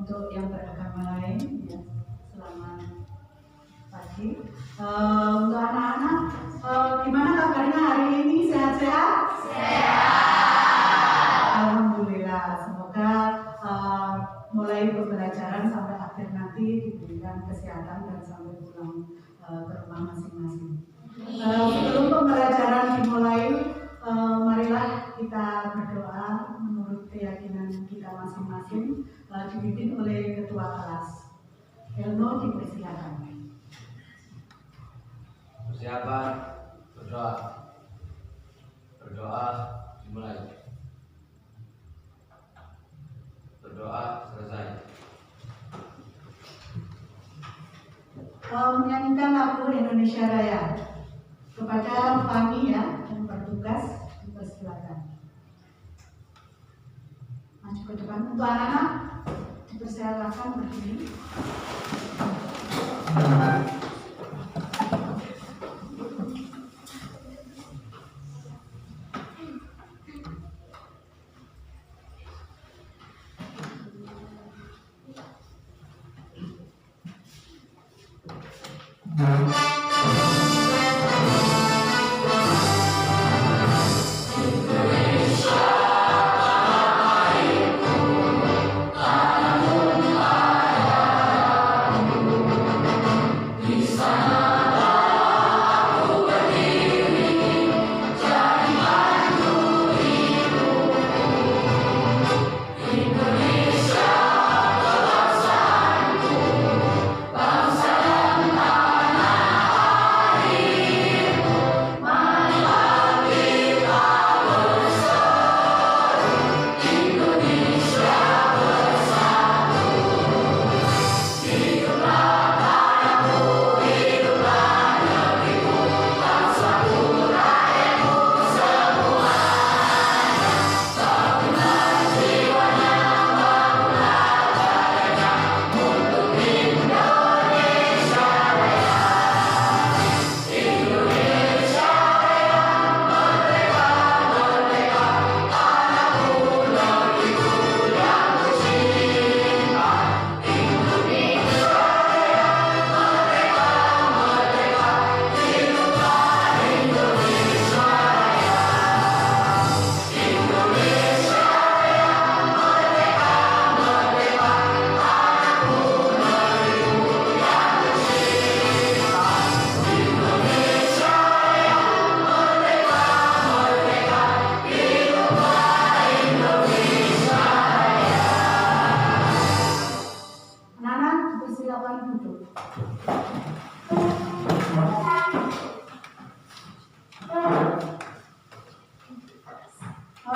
untuk yang beragama lain, ya, selamat pagi. Untuk anak-anak, gimana kabarnya hari ini? Sehat-sehat? Sehat. Alhamdulillah. Semoga mulai pembelajaran sampai akhir nanti diberikan kesehatan dan sampai pulang ke rumah masing-masing. Sebelum pembelajaran dimulai, marilah kita berdoa menurut keyakinan kita masing-masing, dipimpin oleh ketua kelas. Elno, dipersilakan. Persiapan berdoa. Berdoa dimulai. Berdoa selesai. Menyanyikan lagu Indonesia Raya kepada Fani, ya, yang bertugas, dipersilakan. Maju ke depan. Untuk anak-anak dipersilakan berdiri.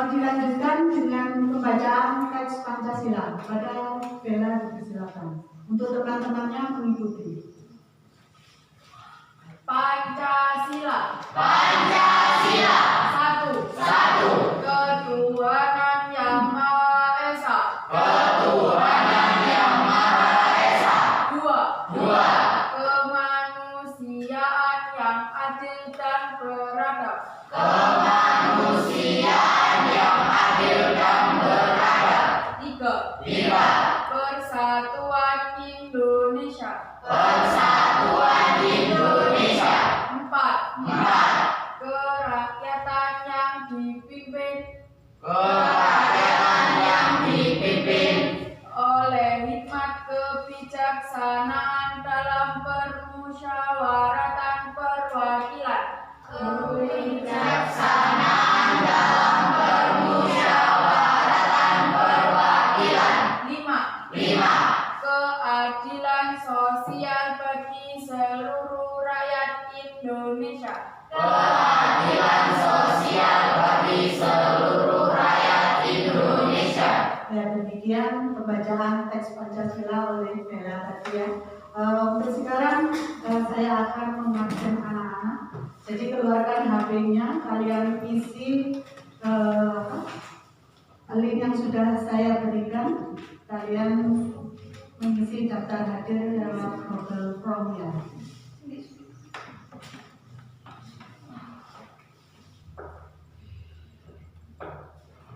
Dilanjutkan dengan pembacaan teks Pancasila. Pada Bella, dipersilakan untuk teman-temannya mengikuti. Pancasila. Pancasila. Satu. Ketuhanan Yang Maha Esa. Ketuhanan Yang Maha Esa. Dua. Kemanusiaan yang adil dan beradab. Kemanusiaan yang adil dan beradab. Tiga. Persatuan Indonesia. Persatuan Indonesia. Empat. Kerakyatan yang dipimpin Oleh hikmat kebijaksanaan dalam permusyawaratan perwakilan. kebijaksanaan dalam permusyawaratan perwakilan. 5. Keadilan sosial bagi seluruh rakyat Indonesia. Keadilan sosial bagi seluruh rakyat Indonesia. Ya, demikian pembacaan teks Pancasila oleh Bella tadi, ya. Untuk sekarang saya akan mengajak anak-anak. Jadi keluarkan HP-nya, kalian isi link yang sudah saya berikan. Kalian mengisi daftar hadir dalam Google Form, ya.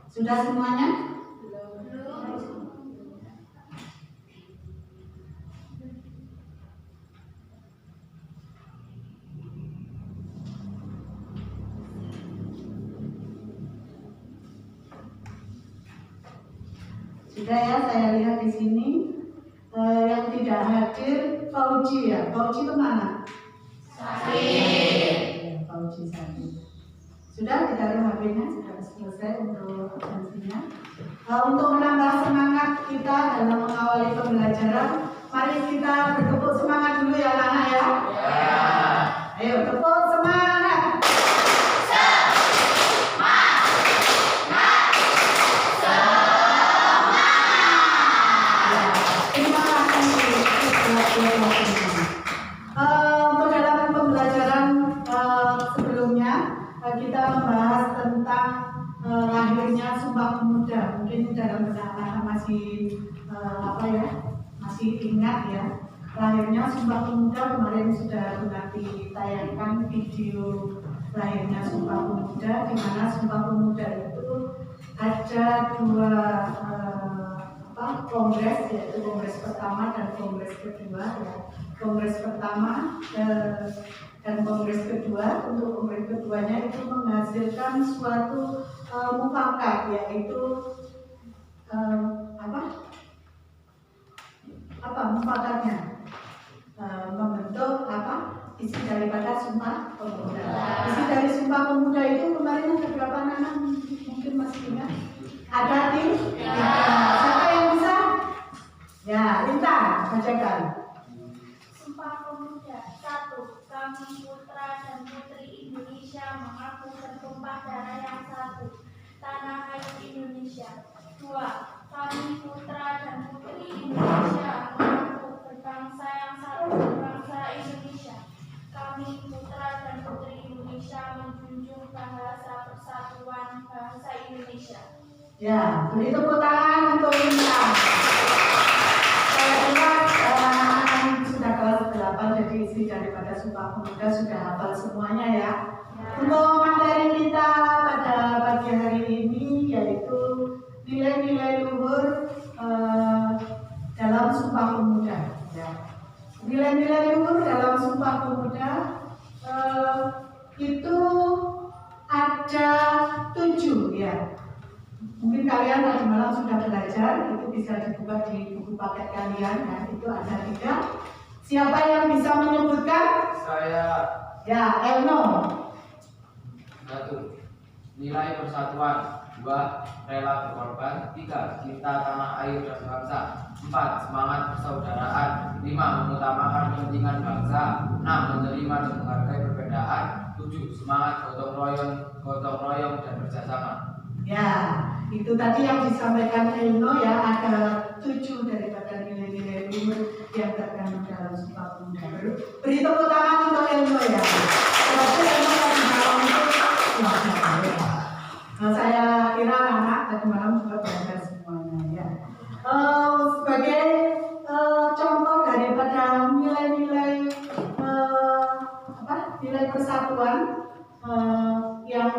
Sudah semuanya? Sudah ya, saya lihat di sini. Yang tidak hadir Fauji ya. Fauji kemana? Sakit. Ya, Fauji sakit. Sudah ditaruh HP-nya, sudah selesai untuk absensinya. Untuk menambah semangat kita dalam mengawali pembelajaran, mari kita bertepuk semangat dulu ya anak-anak ya. Ayo tepuk semangat. Untuk dalam pembelajaran sebelumnya kita membahas tentang lahirnya Sumpah Pemuda. Mungkin dalam benak anak masih masih ingat ya, lahirnya Sumpah Pemuda. Kemarin sudah ditayangkan video lahirnya Sumpah Pemuda, di mana Sumpah Pemuda itu ada dua kongres, yaitu kongres pertama dan kongres kedua ya. Kongres pertama dan kongres kedua, untuk kongres keduanya itu menghasilkan suatu mufakat, yaitu mufakatnya membentuk isi daripada Sumpah Pemuda. Isi dari Sumpah Pemuda itu kemarin ada berapa anak mungkin masih ingat? Ada 3. Siapa yang bisa? Ya, Linta, bacakan. Sumpah Pemuda. 1. Kami putra dan putri Indonesia mengaku bertumpah darah yang satu, tanah air Indonesia. 2. Kami putra dan putri Indonesia mengaku berbangsa yang satu, bangsa Indonesia. Kami putra dan putri Indonesia menjunjung bahasa persatuan bangsa Indonesia. Ya, beri tepuk tangan untuk Linta. Saya kira anak-anak sudah kelas 8, jadi isi daripada Sumpah Pemuda sudah hafal semuanya ya. Untuk materi kita pada pagi hari ini yaitu nilai-nilai luhur dalam Sumpah Pemuda. Ya. Nilai-nilai luhur dalam Sumpah Pemuda itu ada 7 ya. Mungkin kalian tadi malam sudah belajar, itu bisa dibuka di buku paket kalian ya. Itu ada 3. Siapa yang bisa menyebutkan? Saya. Ya, Elno. 1. Nilai persatuan. 2. Rela berkorban. 3. Cinta tanah air dan bangsa. 4. Semangat persaudaraan. 5. Mengutamakan kepentingan bangsa. 6. Menerima dan menghargai perbedaan. 7. Semangat gotong royong dan kerjasama. Ya, itu tadi yang disampaikan Elno ya, ada 7 daripada nilai-nilai luhur yang terkandung dalam Sumpah Pemuda. Beri tepuk tangan untuk Elno ya. Berarti Elno tadi malam itu saya kira anak tadi malam juga belajar semuanya ya. Sebagai contoh daripada nilai-nilai nilai persatuan yang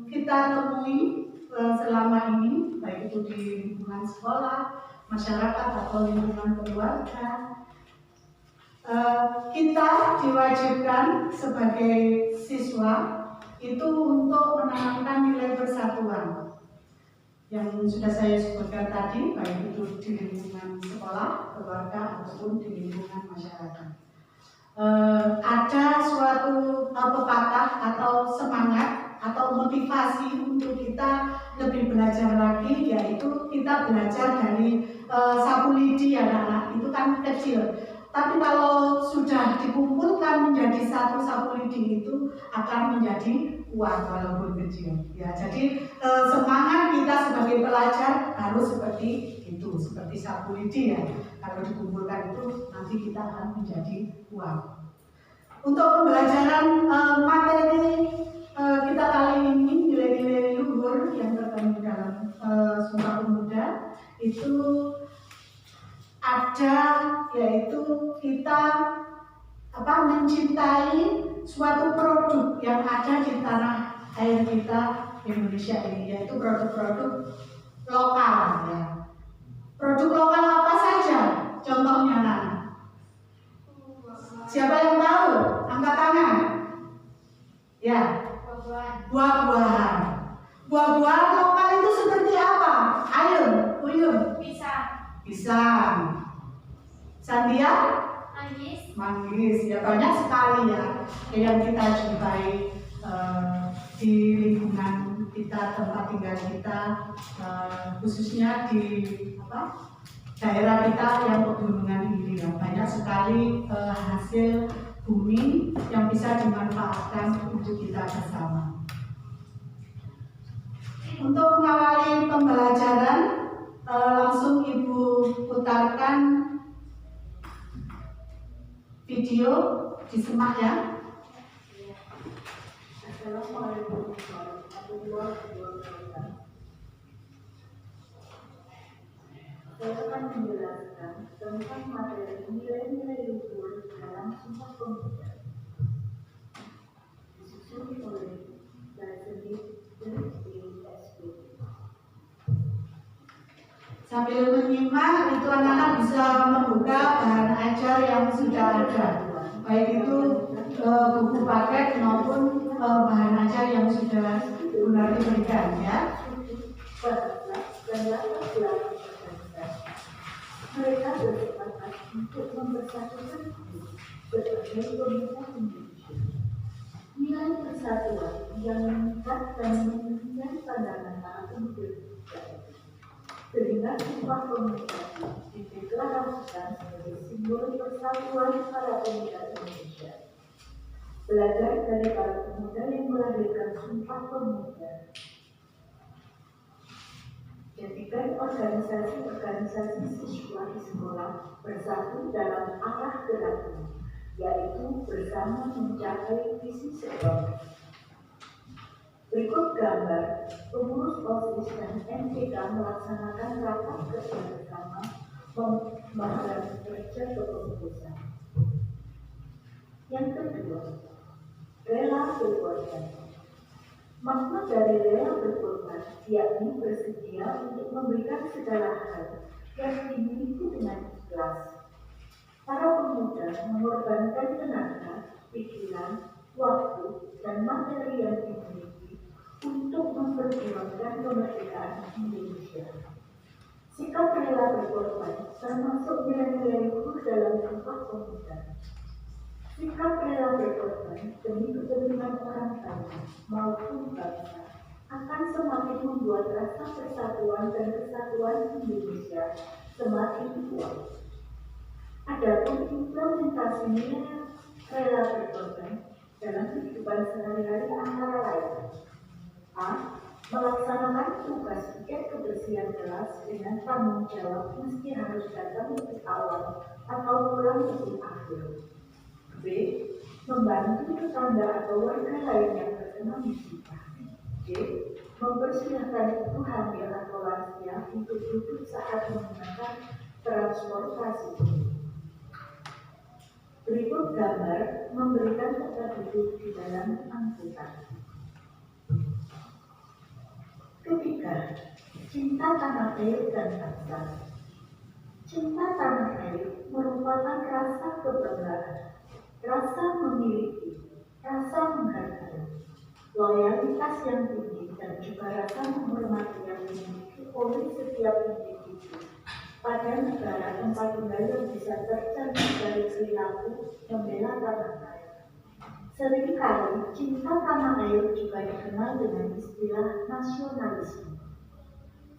kita temui selama ini, baik itu di lingkungan sekolah, masyarakat atau lingkungan keluarga, kita diwajibkan sebagai siswa itu untuk menanamkan nilai persatuan yang sudah saya sebutkan tadi, baik itu di lingkungan sekolah, keluarga ataupun di lingkungan masyarakat. Ada suatu pepatah atau semangat atau motivasi untuk kita lebih belajar lagi, yaitu kita belajar dari sapu lidi anak-anak, itu kan kecil. Tapi kalau sudah dikumpulkan menjadi satu sapu lidi itu akan menjadi kuat walaupun kecil. Ya, jadi semangat kita sebagai pelajar harus seperti itu, seperti sapu lidi ya. Kalau dikumpulkan itu nanti kita akan menjadi kuat. Untuk pembelajaran materi kita kali ini, nilai-nilai luhur yang terkandung dalam Sumpah Pemuda itu ada, yaitu kita mencintai suatu produk yang ada di tanah air kita Indonesia ini, yaitu produk-produk lokal ya. Produk lokal apa saja? Contohnya nah. Siapa yang tahu? Angkat tangan. Ya. Buah-buahan. Buah-buahan lokal itu seperti apa? Ayo, Uyun. pisang. Sandia? Manggis. Manggis. Ya banyak sekali ya yang kita jumpai di lingkungan kita, tempat tinggal kita, khususnya di daerah kita yang pegunungan ini ya. Banyak sekali hasil bumi yang bisa dimanfaatkan untuk kita bersama. Untuk mengawali pembelajaran, langsung Ibu putarkan video, disimak ya. Assalamualaikum warahmatullahi wabarakatuh. Saya akan menjelaskan tentang materi nilai-nilai luhur dalam Sumpah Pemuda, disusun oleh Basendi dari SP. Sambil menyimak, itu anak-anak bisa membuka bahan ajar yang sudah ada, baik itu buku paket maupun bahan ajar yang sudah benar diberikan ya. Mereka bersepakat untuk mempersatukan diri sebagai komunitas Indonesia. Nilai persatuan yang mengikat dan menunjukkan pandangan para pemuda sehingga Sumpah Pemuda dideklarasikan sebagai simbol persatuan para pemuda Indonesia. Belajar dari para pemuda yang melahirkan Sumpah Pemuda. Jadikan organisasi-organisasi siswa di sekolah bersatu dalam arah geraknya, yaitu bersama mencapai visi sekolah. Berikut gambar pengurus OSIS dan MTK melaksanakan rapat kerja bersama membahas kerja kepengurusan. Yang kedua, rela berkorban. Makna dari rela berkorban yakni bersedia untuk memberikan segala hal yang dimiliki dengan ikhlas. Para pemuda mengorbankan tenaga, pikiran, waktu, dan materi yang dimiliki untuk memperjuangkan kemerdekaan Indonesia. Sikap rela berkorban termasuk nilai-nilai luhur dalam Sumpah Pemuda. Sikap rela berkorban demi kepentingan orang banyak maupun bangsa akan semakin membuat rasa persatuan dan kesatuan Indonesia semakin kuat. Adapun implementasi nilai rela berkorban dalam kehidupan sehari-hari antara lain: A. Melaksanakan tugas piket kebersihan kelas dengan tanggung jawab meski harus datang lebih awal atau pulang lebih akhir. B. Membantu tetangga atau warga lain yang terkena musibah. C. Mempersilahkan ibu hamil atau lansia untuk duduk saat menggunakan transportasi. Berikut gambar memberikan tempat duduk di dalam angkutan. Ketiga, cinta tanah air dan bangsa. Cinta tanah air merupakan rasa kebanggaan, rasa memiliki, rasa menghargai, loyalitas yang tinggi, dan juga rasa menghormati yang dimiliki oleh setiap individu pada negara tempat tinggal yang bisa tercermin dari perilaku membela tanah air. Seringkali cinta tanah air juga dikenal dengan istilah nasionalisme.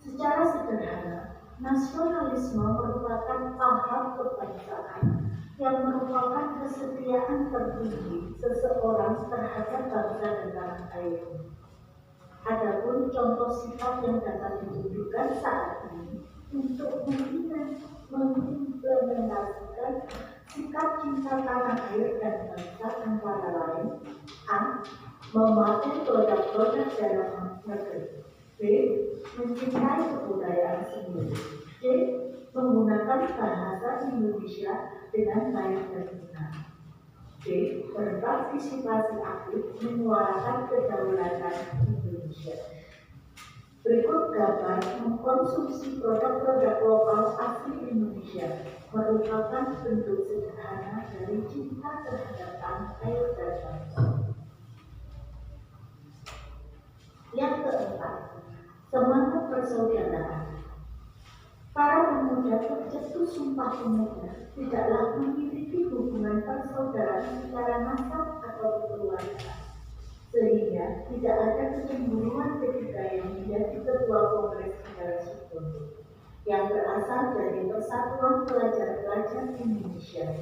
Secara sederhana, nasionalisme merupakan paham kebangsaan yang merupakan kesetiaan tertinggi seseorang terhadap bangsa dan tanah air. Adapun contoh sifat yang dapat ditunjukkan saat ini untuk mengimplementasikan sikap cinta tanah air dan bangsa antara lain: A. Memakai produk-produk dalam negeri. B. Mencintai kebudayaan sendiri. C. Menggunakan bahasa Indonesia dengan baik dan benar. D. Berpartisipasi aktif menyuarakan kedaulatan Indonesia. Berikut gambar mengkonsumsi produk-produk lokal asli Indonesia merupakan bentuk sederhana dari cinta terhadap tanah air dan bangsa. Yang keempat, semangat persaudaraan. Para pemuda terjatuh sumpah pemuda tidaklah memiliki hubungan persaudaraan secara nasab atau kekeluargaan, sehingga tidak ada kecemburuan ketika yang menjadi ketua Kongres Negara Sukondo yang berasal dari Persatuan Pelajar-Pelajar Indonesia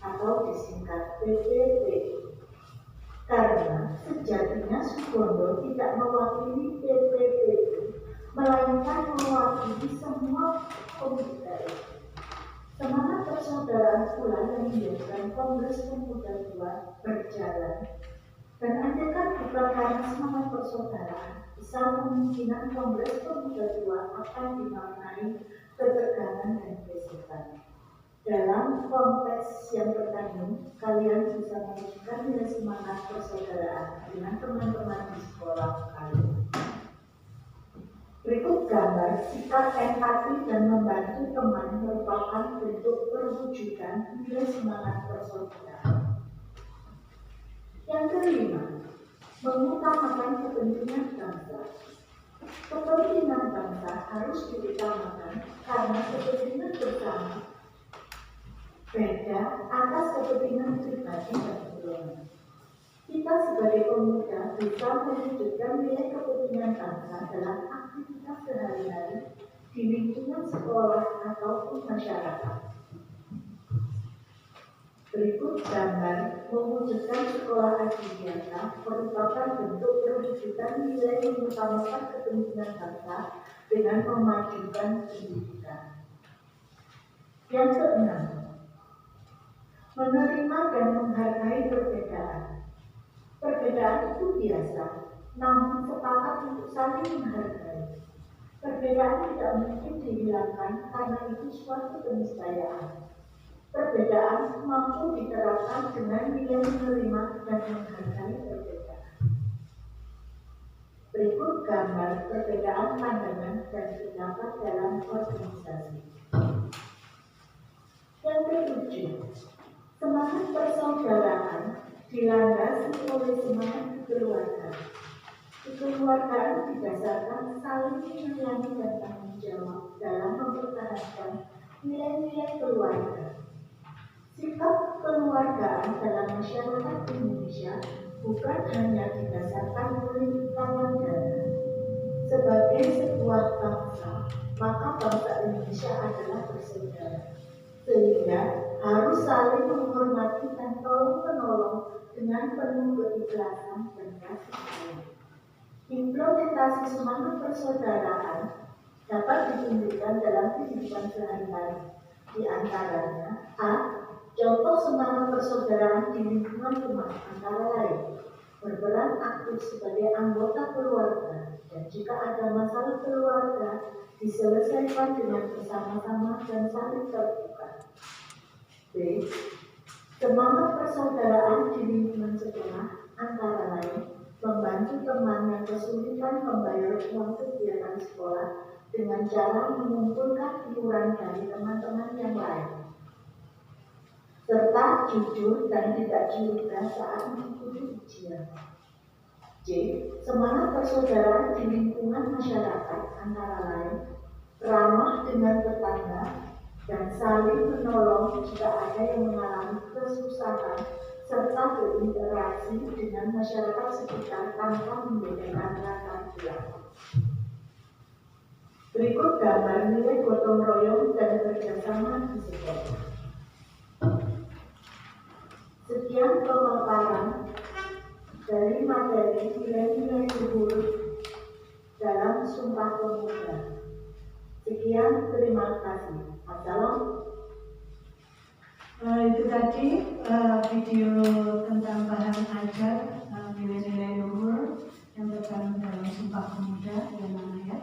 atau disingkat PPPI. Karena sejatinya Sukondo tidak mewakili PPPI, melainkan mewakili semua pemuda. Semangat persaudaraan pula yang menjadikan Kongres Pemuda II berjalan. Dan andaikan bukan karena semangat persaudaraan, besar kemungkinan Kongres Pemuda II akan dimaknai ketegangan dan gesekan. Dalam konteks yang terkandung, kalian bisa menunjukkan nilai semangat persaudaraan dengan teman-teman di sekolah kalian. Berikut gambar sikap empati dan membantu teman merupakan bentuk perwujudan nilai semangat persaudaraan. Yang kelima, mengutamakan kepentingan bangsa. Kepentingan bangsa harus diutamakan karena kepentingan bersama beda atas kepentingan pribadi dan golongan. Kita sebagai pemuda bisa mewujudkan nilai kepentingan bangsa dalam aktivitas sehari-hari di lingkungan sekolah ataupun masyarakat. Berikut gambar mewujudkan sekolah adiwiyata merupakan bentuk perwujudan nilai mengutamakan kepentingan bangsa dengan memajukan pendidikan. Yang keenam, menerima dan menghargai perbedaan. Perbedaan itu biasa, namun sepakat untuk saling menghargai. Perbedaan tidak mungkin dihilangkan karena itu suatu keniscayaan. Perbedaan mampu diterapkan dengan nilai menerima dan menghargai perbedaan. Berikut gambar perbedaan pandangan dan pendapat dalam organisasi. Yang ketujuh, semangat persaudaraan dilandasi oleh semangat kekeluargaan. Kekeluargaan didasarkan saling menyayangi dan tanggung jawab dalam mempertahankan nilai-nilai keluarga. Sikap keluargaan dalam masyarakat Indonesia bukan hanya didasarkan oleh ikatan darah. Sebagai sebuah bangsa, maka bangsa Indonesia adalah bersaudara, sehingga harus saling menghormati dan tolong-menolong dengan penuh keikhlasan dan kasih sayang. Implementasi semangat persaudaraan dapat ditunjukkan dalam kehidupan sehari-hari. Di antaranya, A. Contoh semangat persaudaraan di lingkungan rumah antara lain berperan aktif sebagai anggota keluarga, dan jika ada masalah keluarga diselesaikan dengan bersama-sama dan saling terbuka. B. Semangat persaudaraan di lingkungan sekolah antara lain membantu teman yang kesulitan membayar uang kegiatan sekolah dengan cara mengumpulkan iuran dari teman-teman yang lain, serta jujur dan tidak curiga saat mengikuti ujian. C. Semangat persaudaraan di lingkungan masyarakat antara lain ramah dengan tetangga dan saling menolong jika ada yang mengalami kesusahan, serta berinteraksi dengan masyarakat sekitar tanpa membedakan latar belakang. Berikut gambar nilai gotong royong dan kerjasama di sekolah. Sekian pemaparan dari materi nilai-nilai luhur dalam Sumpah Pemuda. Sekian, terima kasih. Itu tadi video tentang bahan ajar nilai-nilai luhur yang terkandung dalam Sumpah Pemuda ya Nana ya.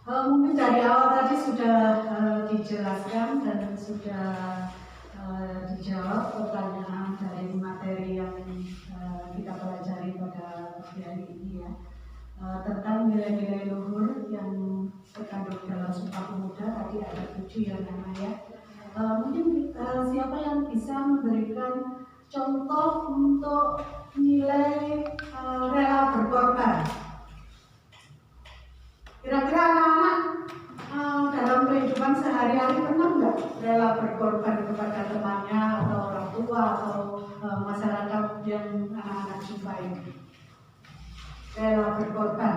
Mungkin dari awal tadi sudah dijelaskan dan sudah dijawab pertanyaan dari materi yang kita pelajari pada hari ini ya. tentang nilai-nilai luhur yang terkandung dalam Sumpah Pemuda. Tadi ada 7 ya Nana ya. Mungkin siapa yang bisa memberikan contoh untuk nilai rela berkorban? Kira-kira anak-anak dalam kehidupan sehari-hari pernah nggak rela berkorban kepada temannya atau orang tua atau masyarakat yang anak-anak jumpai? Rela berkorban.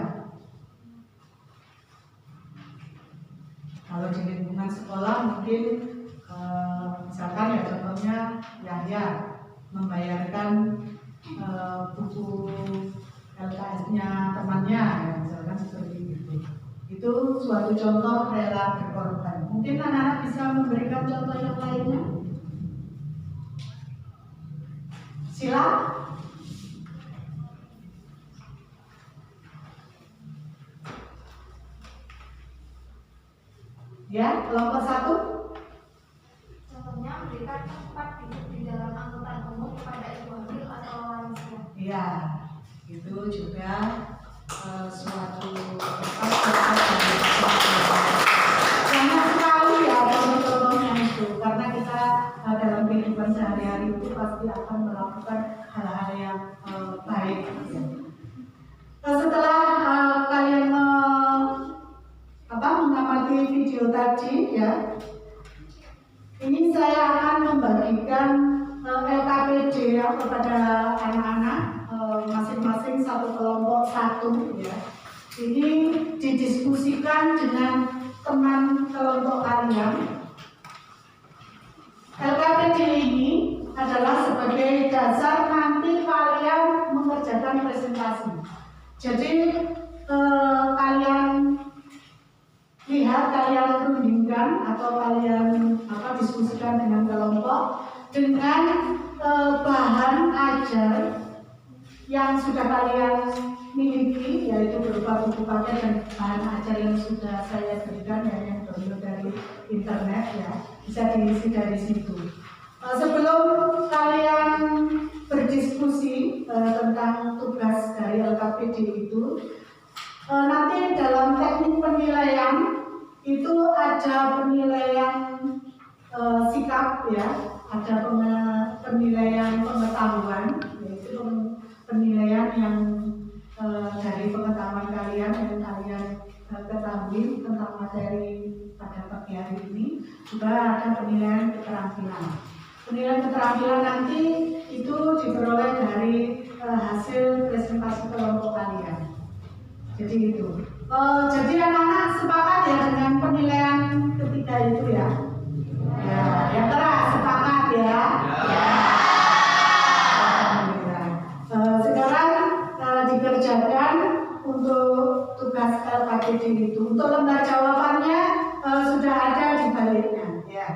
Kalau di lingkungan sekolah mungkin misalkan ya contohnya Yahya membayarkan buku LKS-nya temannya ya, misalkan seperti itu. Itu suatu contoh rela berkorban. Mungkin anak-anak bisa memberikan contoh yang lainnya. Sila. Ya, kelompok 1. Contohnya memberikan tempat duduk di dalam angkutan umum kepada ibu hamil atau lansia. Ya, itu juga suatu banyak sekali ya contoh-contohnya itu, karena kita dalam kehidupan sehari-hari itu pasti akan melakukan hal-hal yang baik. Setelah kalian mengamati video tadi ya, ini saya akan membagikan LKPD ya kepada anak-anak masing-masing satu kelompok 1 ya. Ini didiskusikan dengan teman kelompok kalian. LKPD ini adalah sebagai dasar nanti kalian mengerjakan presentasi. Jadi kalian lihat, kalian rundingkan atau kalian diskusikan dengan kelompok dengan bahan ajar yang sudah kalian miliki, yaitu berupa buku paket dan bahan ajar yang sudah saya berikan ya, yang download dari internet ya, bisa diisi dari situ. Sebelum kalian berdiskusi tentang tugas dari LKPD itu, nanti dalam teknik penilaian itu ada penilaian sikap ya, ada penilaian pengetahuan, yaitu penilaian yang dari pengetahuan kalian yang kalian ketahui tentang materi pada pagi hari ini. Juga ada penilaian keterampilan. Penilaian keterampilan nanti itu diperoleh dari hasil presentasi kelompok kalian. Jadi itu. Jadi anak-anak sepakat ya dengan penilaian ketiga itu ya. Ya, yang keras sepakat ya. Sekarang dikerjakan untuk tugas LKPD itu. Untuk lembar jawabannya sudah ada di baliknya. Ya.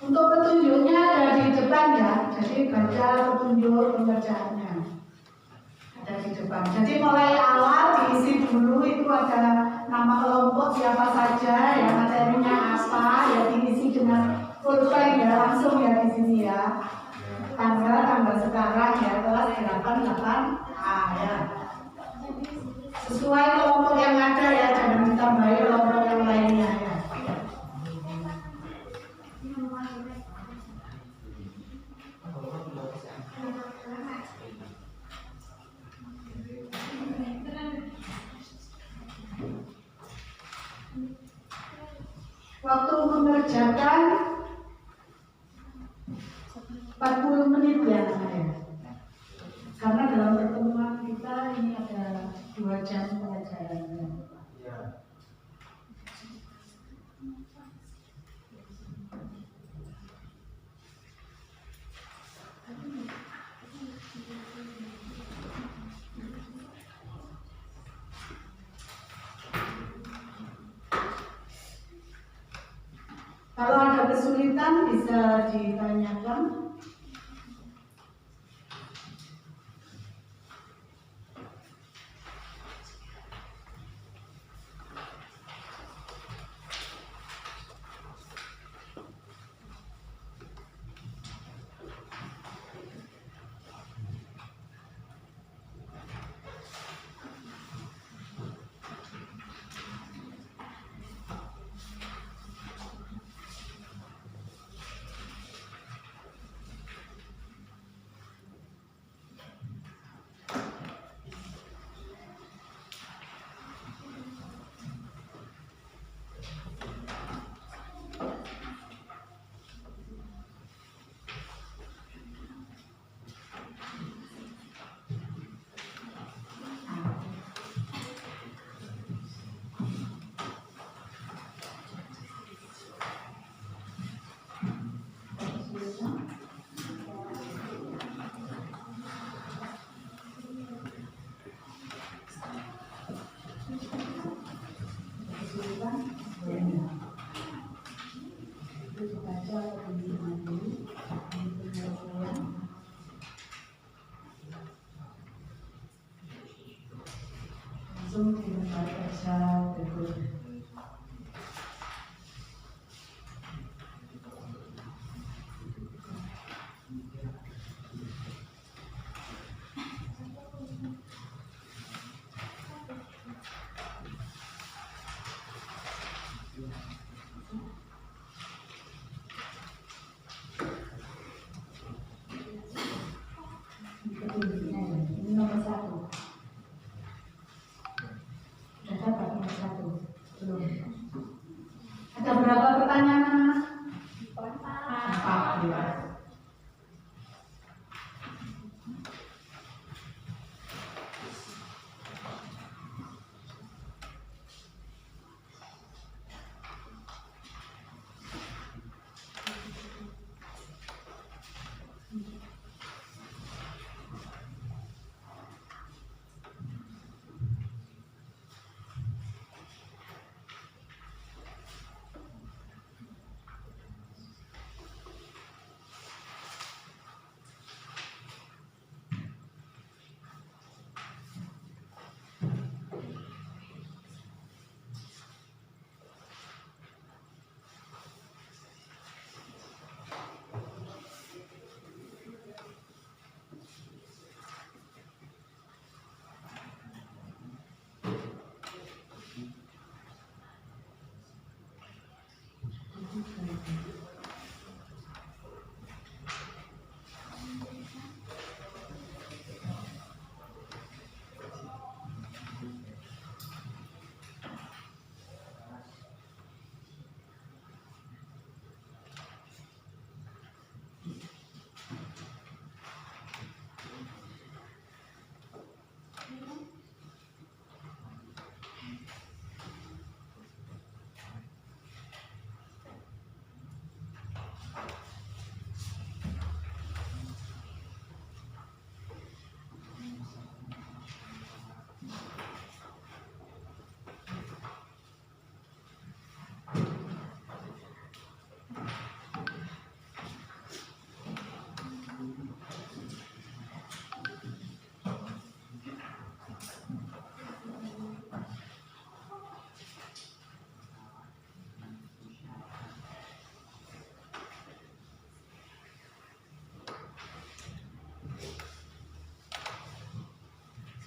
Untuk petunjuknya ada di depan ya, jadi baca petunjuk pengerjaannya ada di depan. Jadi mulai awal diisi dulu, itu ada nama kelompok siapa saja, ya materinya apa, ya diisi dengan pulpen ya, langsung ya di sini ya. Tanggal sekarang ya, kelas 88A ya. Sesuai kelompok yang ada ya, jangan ditambahi kelompok yang lainnya ya. Waktu mengerjakan 40 menit ya namanya. Karena dalam pertemuan kita ini ada 2 jam pelajarannya. Kalau ada kesulitan bisa ditanyakan. Langsung di tempat kerja berikutnya. Ini nomor 1. Sudah dapat nomor 1? Belum. Ada berapa pertanyaan, anak? 4 ya.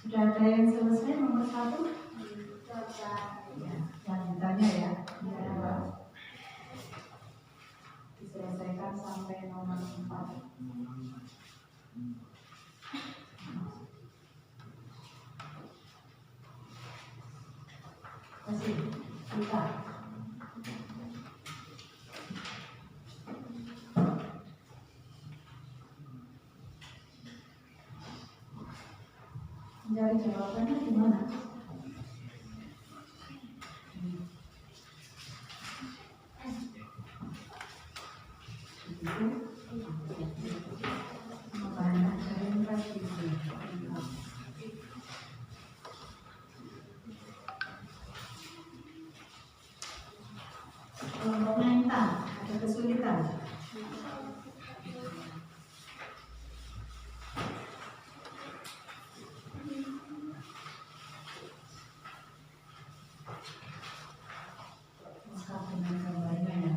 Sudah ada yang selesai nomor 1? Ya, lanjutannya ya. Diselesaikan sampai nomor 4. Masih kita. Mencari jawabannya gimana? Kelompoknya intan, ada kesulitan? Lengkap dengan gambarnya ya.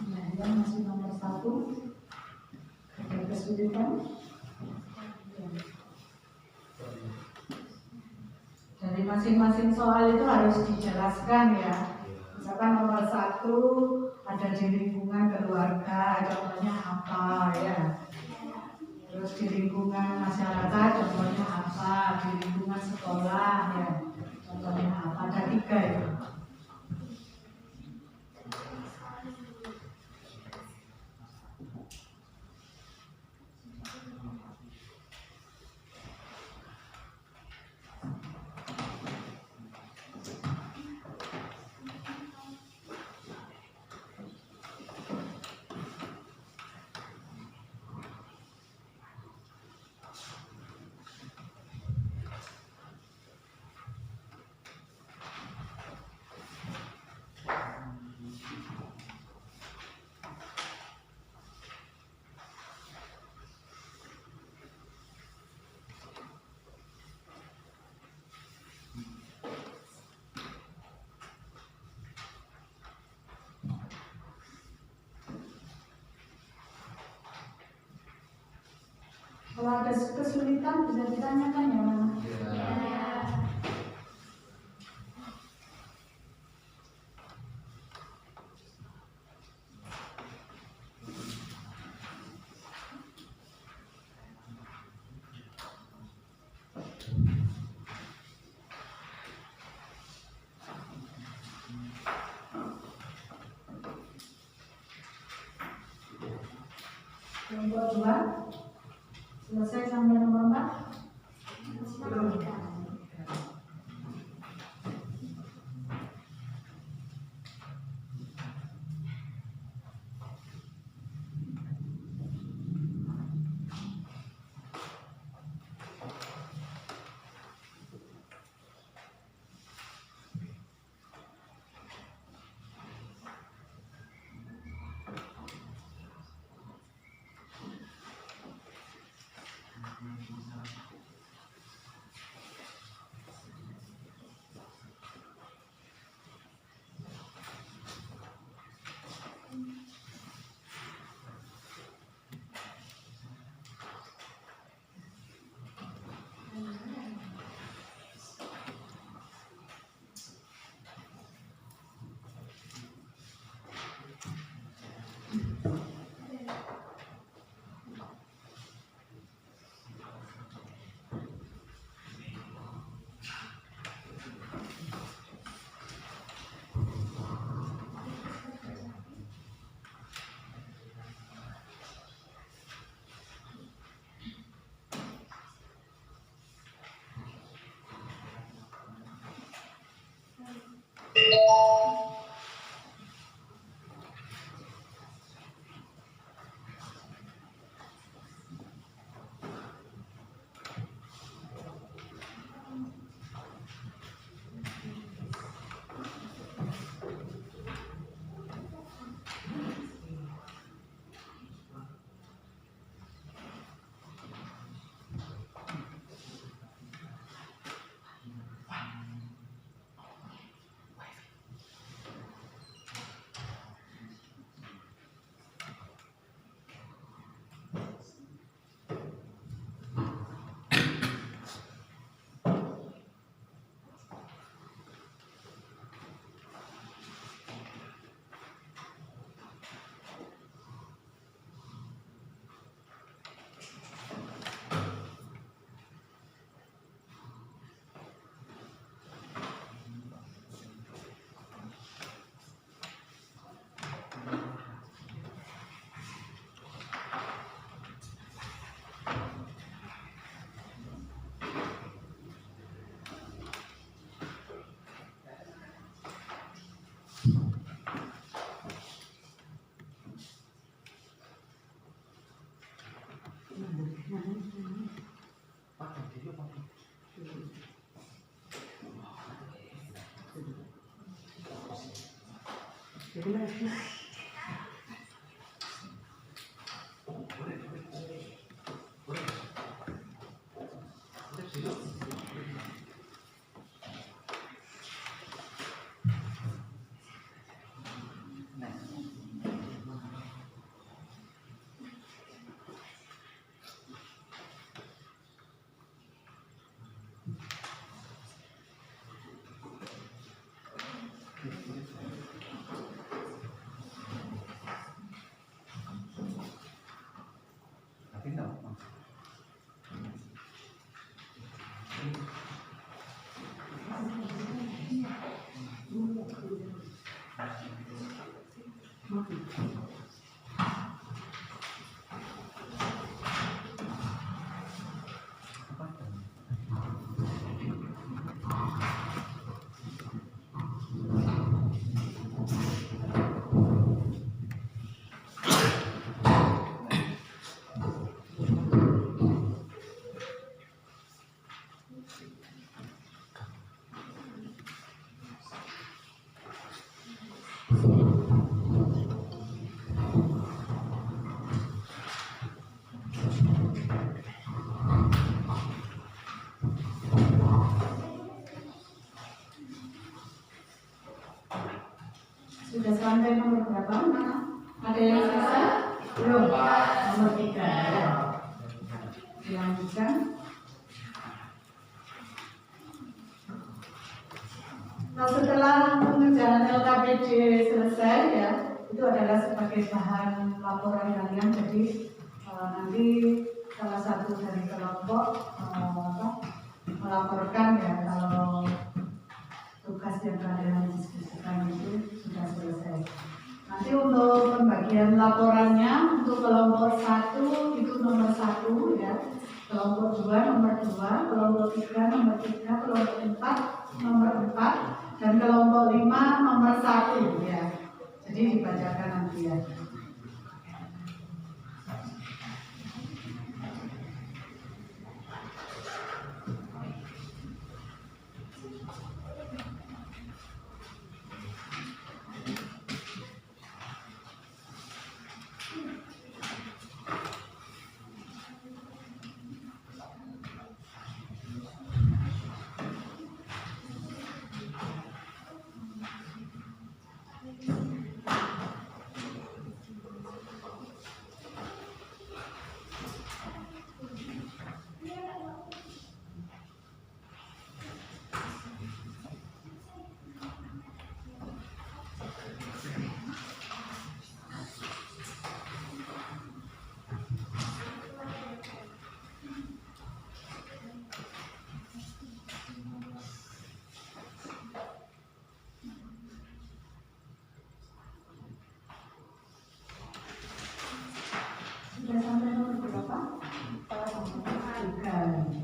Nah, yang masih nomor 1 ada kesulitan. Dari masing-masing soal itu harus dijelaskan ya. Misalkan nomor 1 ada di lingkungan keluarga, contohnya apa ya. Terus di lingkungan masyarakat, contohnya apa. Di lingkungan sekolah ya, contohnya apa. Ada 3 itu. Kalau ada kesulitan bisa ditanyakan ya, Mama. Kelompok 2 selesai sampai nomor 4? Belum. Sudah sampai nomor berapa? Ada yang selesai? Belum. Nomor 3 ya. Dilanjutkan. Nah, setelah pengerjaan LKPD selesai ya, itu adalah sebagai bahan laporan kalian. Jadi nanti salah satu dari kelompok melaporkan ya kalau tugas yang kalian diskusikan itu sudah selesai. Nanti untuk pembagian laporannya untuk kelompok 1 itu nomor 1 ya, kelompok 2 nomor 2, kelompok 3 nomor 3, kelompok 4 nomor 4, dan kelompok 5 nomor 1 ya. Jadi dibacakan nanti ya. Sudah sampai nomor berapa? 3.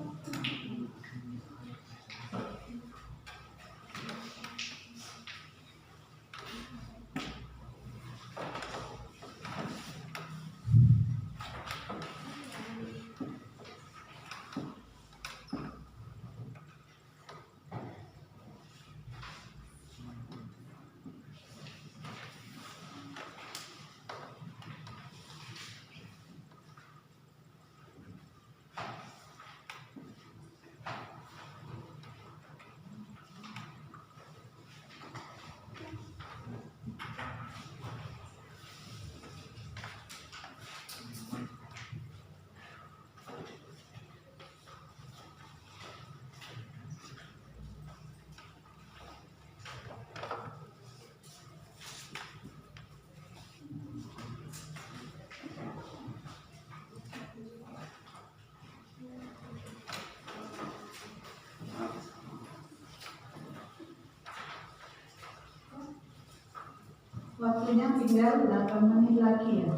Waktunya tinggal 8 menit lagi ya.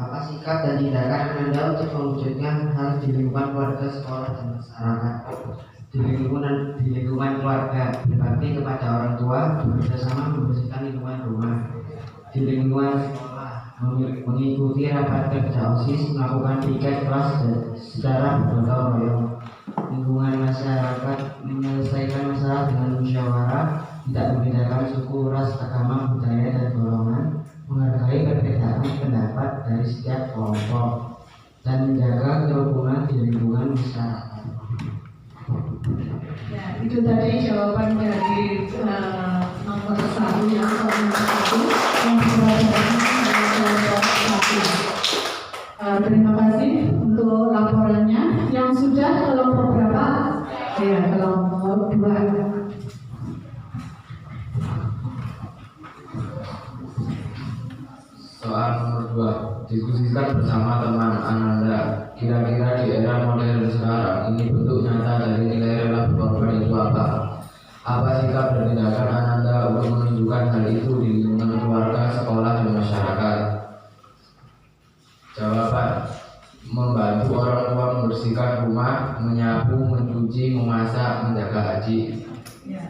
Apa sikap dan tindakan Anda untuk mewujudkan hal di lingkungan keluarga, sekolah, dan masyarakat? Di lingkungan keluarga, berbakti kepada orang tua, bekerjasama membersihkan lingkungan rumah. Di lingkungan sekolah, mengikuti rapat kerja OSIS, melakukan piket kelas secara bergotong royong. Lingkungan masyarakat, menyelesaikan masalah dengan musyawarah, tidak membedakan suku, ras, agama, budaya, dan golongan, menghargai perbedaan pendapat dari setiap kelompok, dan menjaga kerukunan di lingkungan masyarakat. Ya, itu tadi jawaban dari nomor 1 yang kelompok 1. Terima kasih untuk laporannya. Yang sudah kelompok berapa? Ya, kelompok 2. Soal nomor 2, diskusikan bersama teman Ananda. Kira-kira di era modern sekarang ini bentuk nyata dari nilai rela berkorban itu apa? Apa sikap dan tindakan Ananda untuk menunjukkan hal itu di lingkungan keluarga, sekolah, dan masyarakat? Jawaban: membantu orang tua membersihkan rumah, menyapu, mencuci, memasak, menjaga haji. Ya.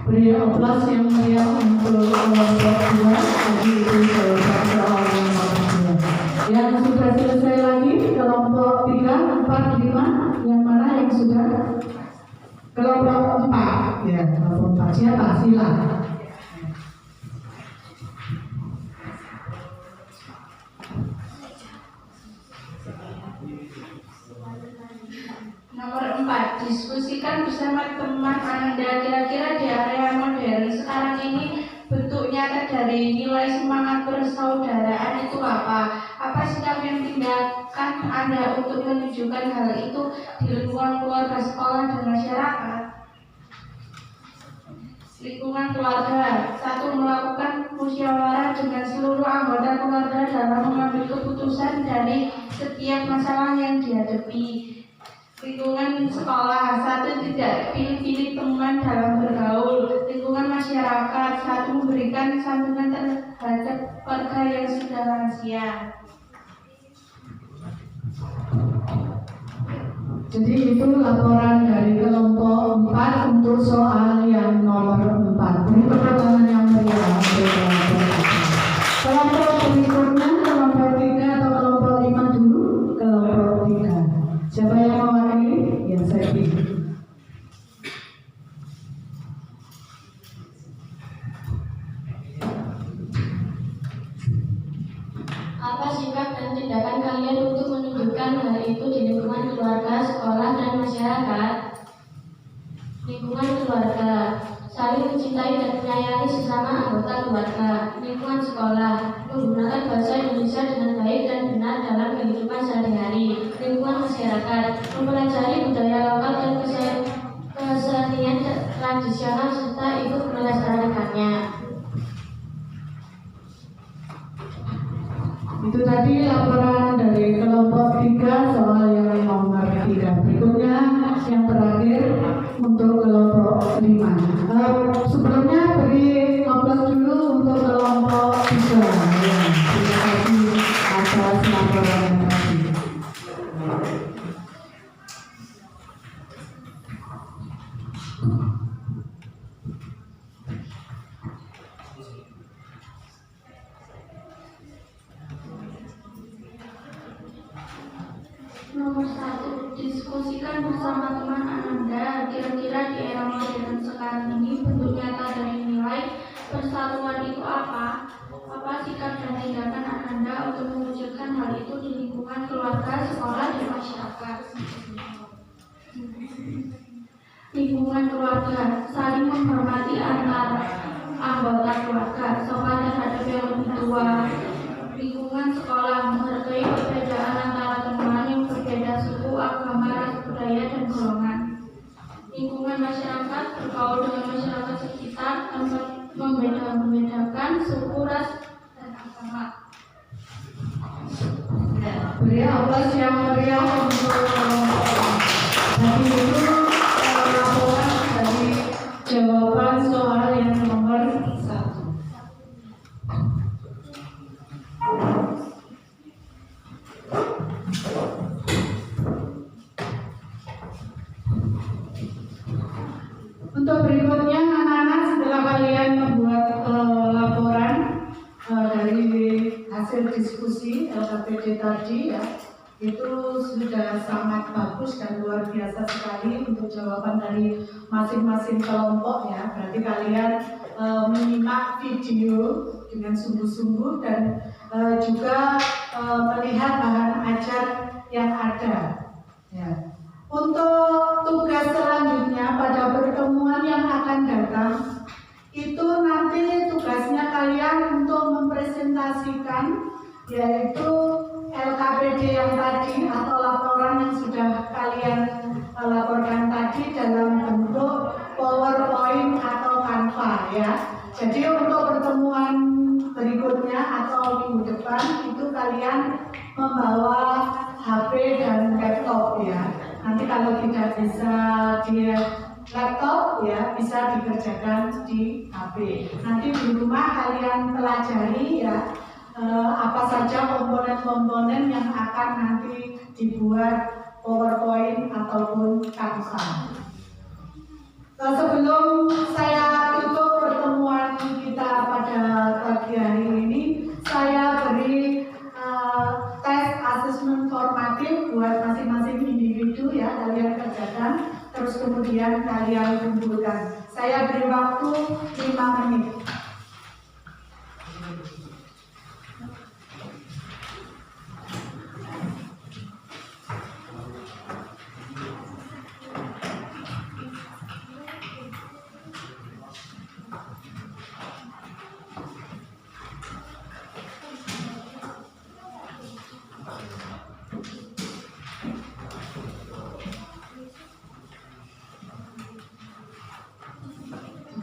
Beri aplaus yang meriah untuk kelompok 2. Jadi itu jawaban soal nomor 2. Yang sudah selesai lagi kelompok 3, 4, 5. Yang mana yang sudah? Kelompok 4. Ya, kelompok 4. Siapa? Silakan. Nomor 4, diskusikan bersama teman Anda. Kira-kira di area modern sekarang ini bentuk nyata dari nilai semangat persaudaraan itu apa? Apa sikap yang tindakan Anda untuk menunjukkan hal itu di lingkungan keluarga, sekolah, dan masyarakat? Lingkungan keluarga. 1. Melakukan musyawarah dengan seluruh anggota keluarga dalam mengambil keputusan dari setiap masalah yang dihadapi. Lingkungan sekolah. 1. Tidak pilih-pilih teman dalam bergaul. Lingkungan masyarakat. 1. Memberikan santunan terhadap keluarga yang sudah lansia. Jadi itu laporan dari kelompok 4 untuk soal yang nomor 4. Beri tepuk tangan yang meriah untuk kelompok berikutnya, kelompok 3 atau kelompok 5 dulu. Kelompok 3. Siapa yang mewakili? Ya, saya pilih. Apa sikap dan tindakan kalian untuk menunjukkan hal itu di lingkungan keluarga, sekolah, dan masyarakat? Lingkungan keluarga. Saling mencintai dan menyayangi sesama anggota keluarga. Lingkungan sekolah. Menggunakan bahasa Indonesia dengan baik dan benar dalam kehidupan sehari-hari. Lingkungan masyarakat. Mempelajari budaya lokal dan kesenian tradisional serta ikut melestarikannya. Itu tadi laporan dari kelompok 3 soal yang nomor 3. Berikutnya yang terakhir untuk kelompok 5. Sebelumnya beri aplaus dulu untuk kelompok 3. Ya, terima kasih atas laporan tadi. Nomor 1, diskusikan bersama teman Anda. Kira-kira di era modern sekarang ini bentuk nyata dari nilai persatuan itu apa? Apa sikap dan tindakan Anda untuk mewujudkan hal itu di lingkungan keluarga, sekolah, dan masyarakat? Lingkungan keluarga. Saling menghormati antara anggota keluarga, sopan terhadap yang lebih tua. Lingkungan sekolah. Menghargai perbedaan antara teman yang berbeda suku, agama, ras, budaya, dan golongan. Lingkungan masyarakat. Bergaul dengan masyarakat sekitar tanpa membedakan suku, ras, dan agama. Beri aplaus yang meriah untuk tadi itu laporan dari jawaban soal yang nomor 1. Untuk berikutnya anak-anak setelah kalian membuat laporan dari hasil diskusi LKPD tadi ya, itu sudah sangat bagus dan luar biasa sekali untuk jawaban dari masing-masing kelompok ya. Berarti kalian menyimak video dengan sungguh-sungguh dan juga melihat bahan ajar yang ada ya. Untuk tugas selanjutnya pada pertemuan yang akan datang, itu nanti tugasnya kalian untuk mempresentasikan yaitu LKPD yang tadi atau laporan yang sudah kalian laporkan tadi dalam bentuk PowerPoint atau Canva ya. Jadi untuk pertemuan berikutnya atau minggu depan itu kalian membawa HP dan laptop ya. Nanti kalau tidak bisa di laptop ya bisa dikerjakan di HP. Nanti di rumah kalian pelajari ya apa saja komponen-komponen yang akan nanti dibuat PowerPoint ataupun Canva. Sebelum saya tutup pertemuan kita pada pagi hari ini, saya beri tes asesmen formatif buat masing-masing individu ya, kalian kerjakan, terus kemudian kalian kumpulkan. Saya beri waktu 5 menit.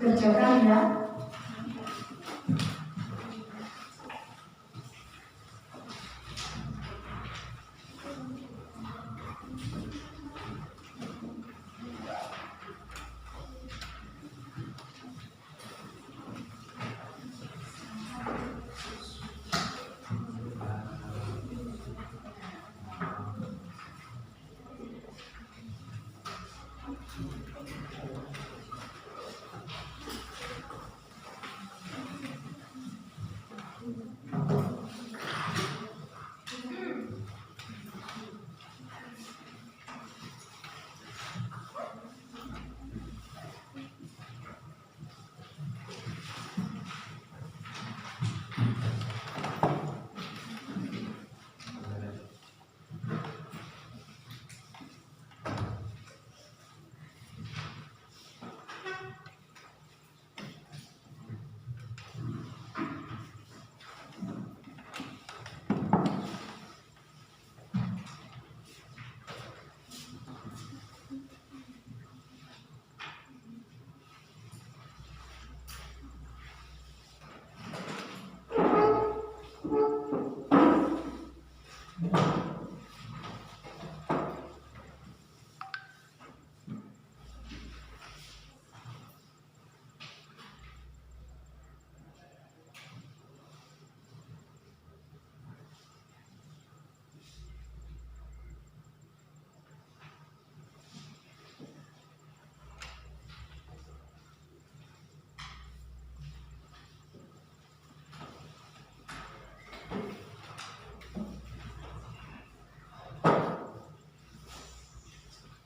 Kerjakan ya.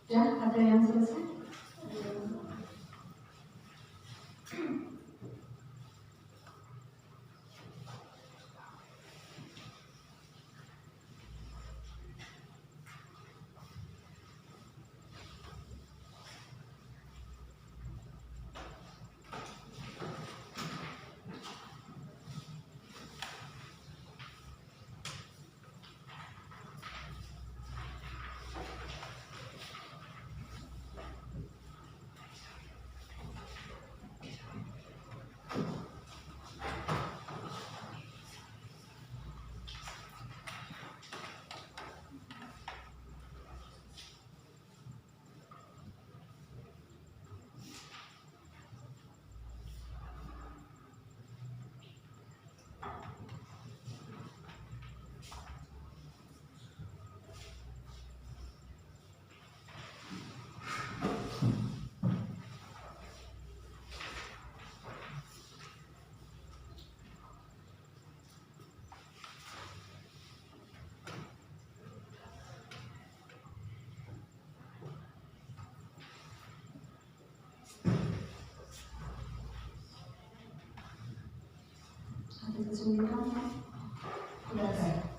Ya, ada yang selesai? kesulitan ya? Tidak ada.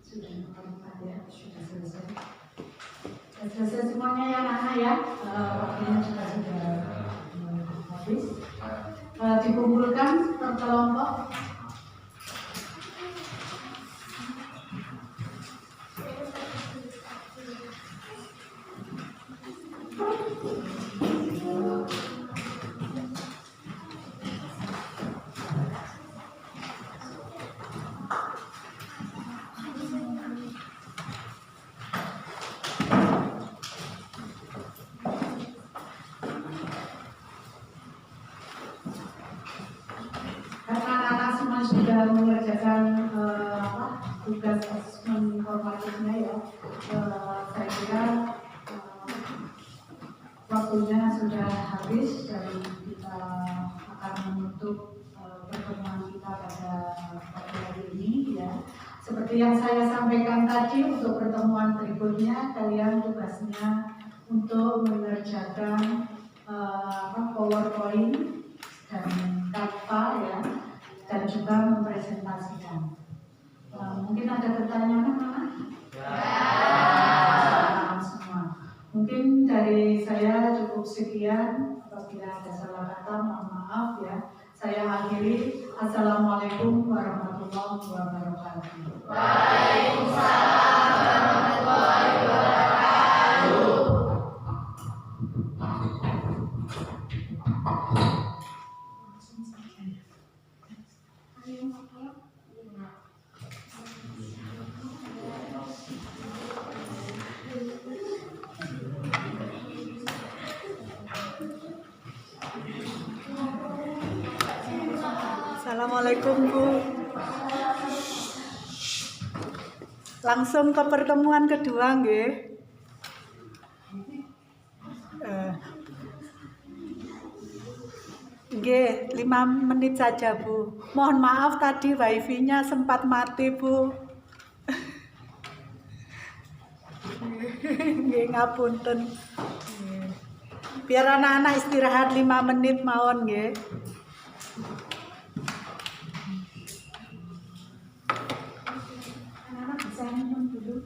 Sudah empat ya, sudah selesai. Sudah selesai semuanya ya anak-anak ya. Waktunya sudah habis. Dikumpulkan per kelompok. Sudah mengerjakan tugas asesmen informatifnya ya, saya kira waktunya sudah habis dan kita akan menutup pertemuan kita pada hari ini ya. Seperti yang saya sampaikan tadi, untuk pertemuan berikutnya kalian tugasnya untuk mengerjakan PowerPoint dan Canva ya, dan juga mempresentasikan. Mungkin ada pertanyaan mana? Ya. Semua. Mungkin dari saya cukup sekian. Apabila ada salah kata, mohon maaf ya. Saya akhiri. Assalamualaikum warahmatullahi wabarakatuh. Waalaikumsalam warahmatullahi wabarakatuh. Assalamualaikum Bu. Langsung ke pertemuan kedua nggih. Nggih, 5 menit saja Bu. Mohon maaf tadi wifi-nya sempat mati Bu. Nggih, ngapunten. Biar anak-anak istirahat 5 menit mawon nggih. Anak-anak bisa minum dulu.